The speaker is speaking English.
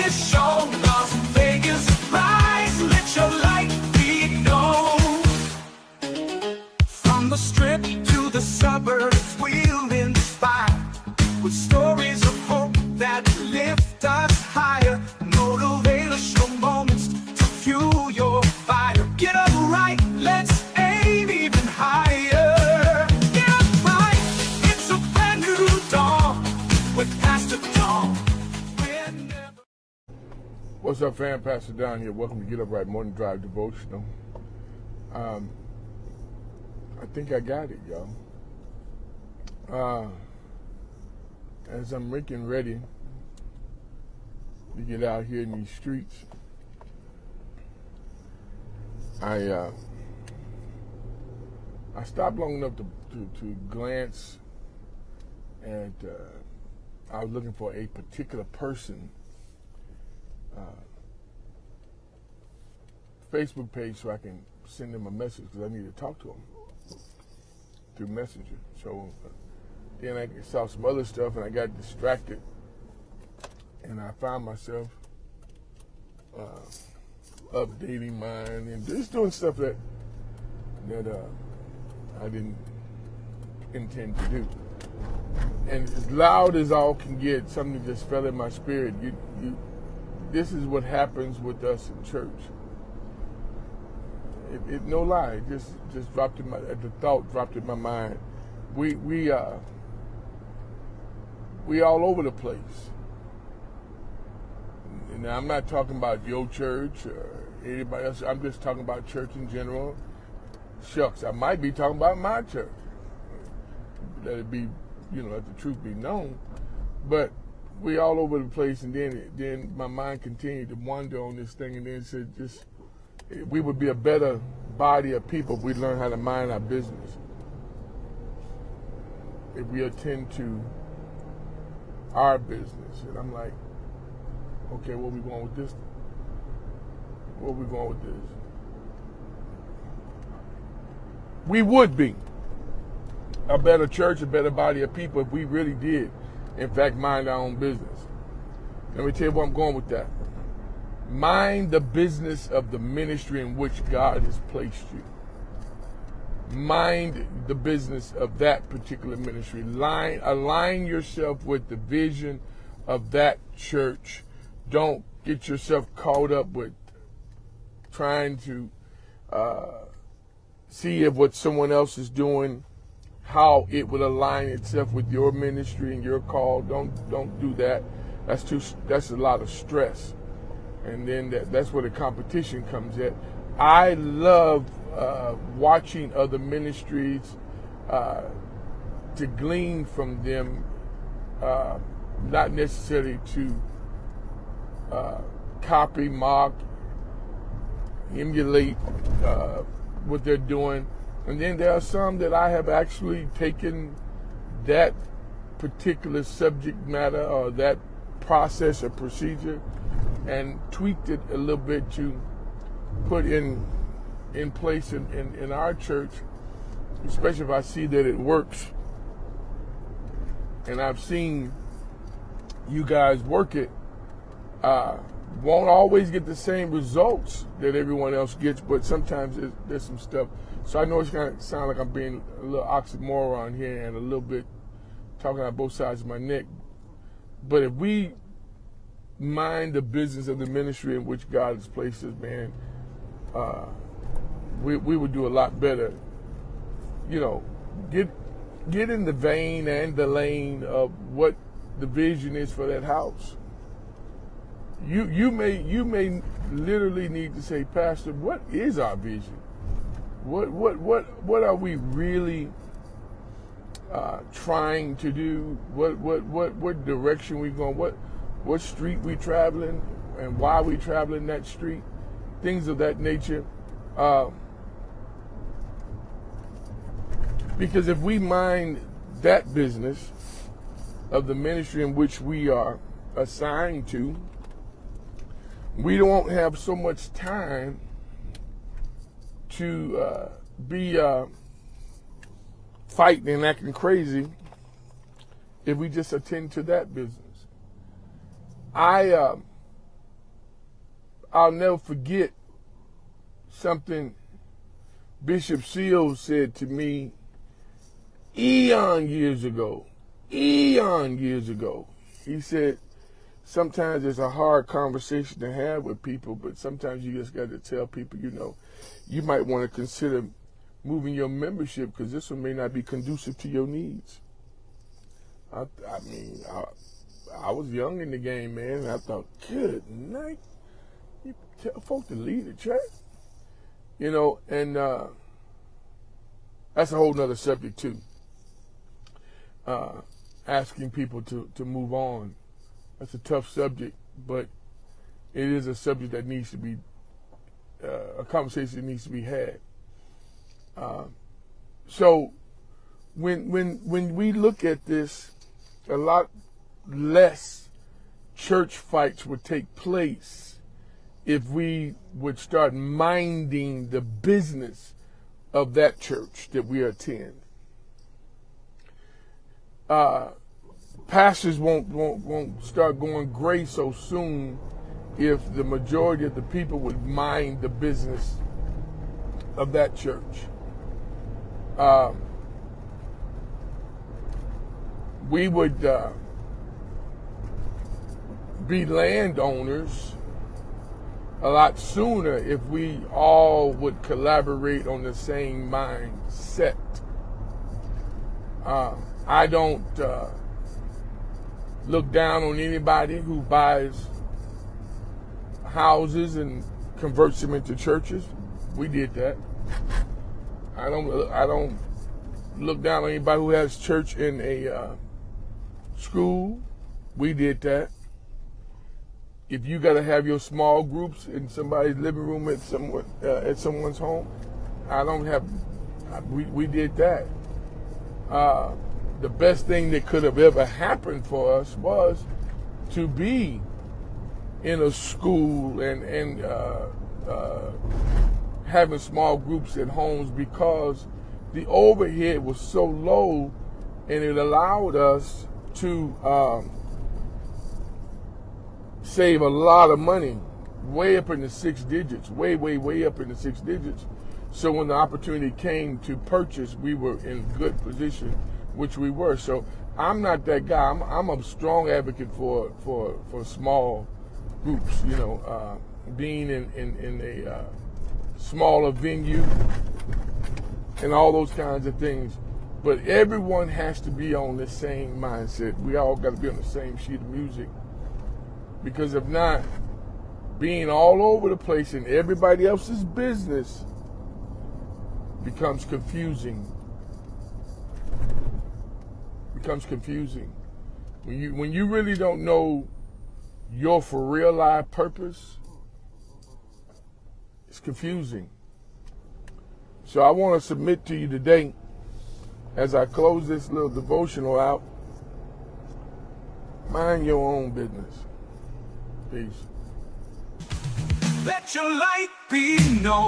is shown. Las Vegas, rise, let your light be known. From the strip to the suburbs, we'll inspire with stories of hope that lift us higher. Motivational moments to fuel your fire. Get up right, let's aim even higher. Get up right, it's a brand new dawn with Pastor Don. What's up, fam? Pastor Don here. Welcome to Get Up Right Morning Drive Devotional. I think I got it, y'all. As I'm making ready to get out here in these streets, I stopped long enough to glance at, I was looking for a particular person Facebook page so I can send them a message because I need to talk to them through Messenger. So then I saw some other stuff and I got distracted, and I found myself updating mine and just doing stuff that I didn't intend to do. And as loud as all can get, something just fell in my spirit. This is what happens with us in church. It no lie, it just dropped in the thought dropped in my mind. We all over the place. And I'm not talking about your church or anybody else. I'm just talking about church in general. Shucks, I might be talking about my church. Let it be, let the truth be known. But we all over the place, and then my mind continued to wander on this thing, and then said, we would be a better body of people if we learn how to mind our business. If we attend to our business. And I'm like, okay, where we going with this? Where we going with this? We would be a better church, a better body of people if we really did, in fact, mind our own business. Let me tell you where I'm going with that. Mind the business of the ministry in which God has placed you. Mind the business of that particular ministry. Align yourself with the vision of that church. Don't get yourself caught up with trying to see if what someone else is doing, how it would align itself with your ministry and your call. Don't do that. That's a lot of stress. And then that's where the competition comes in. I love watching other ministries to glean from them, not necessarily to copy, mock, emulate what they're doing. And then there are some that I have actually taken that particular subject matter or that process or procedure and tweaked it a little bit to put in place in our church, especially if I see that it works. And I've seen you guys work it. Won't always get the same results that everyone else gets, but sometimes there's some stuff. So I know it's going to sound like I'm being a little oxymoron here and a little bit talking out both sides of my neck. But if we mind the business of the ministry in which God has placed us, man, we would do a lot better. Get in the vein and the lane of what the vision is for that house. You may literally need to say, Pastor, what is our vision? What are we really trying to do? What direction we going? What street we traveling, and why we traveling that street? Things of that nature. Because if we mind that business of the ministry in which we are assigned to, we don't have so much time to be fighting and acting crazy if we just attend to that business. I I'll never forget something Bishop Seals said to me eon years ago. He said, sometimes it's a hard conversation to have with people, but sometimes you just got to tell people, you might want to consider moving your membership because this one may not be conducive to your needs. I was young in the game, man, and I thought, good night. You tell folk to leave the church. And that's a whole nother subject too. Asking people to move on. That's a tough subject, but it is a subject that needs to be, a conversation that needs to be had. So when we look at this, a lot less church fights would take place if we would start minding the business of that church that we attend. Pastors won't start going gray so soon if the majority of the people would mind the business of that church. We would be landowners a lot sooner if we all would collaborate on the same mindset. I don't look down on anybody who buys houses and converts them into churches. We did that. I don't look down on anybody who has church in a school. We did that. If you got to have your small groups in somebody's living room at someone's home, we did that. The best thing that could have ever happened for us was to be in a school and having small groups at homes, because the overhead was so low and it allowed us to save a lot of money, way up in the six digits, way up in the six digits. So when the opportunity came to purchase, we were in good position, which we were. So I'm not that guy. I'm a strong advocate for small groups, being in a smaller venue and all those kinds of things. But everyone has to be on the same mindset. We all got to be on the same sheet of music. Because if not, being all over the place in everybody else's business becomes confusing. When you really don't know your for real life purpose, it's confusing. So I want to submit to you today, as I close this little devotional out, mind your own business. Peace. Let your light be known.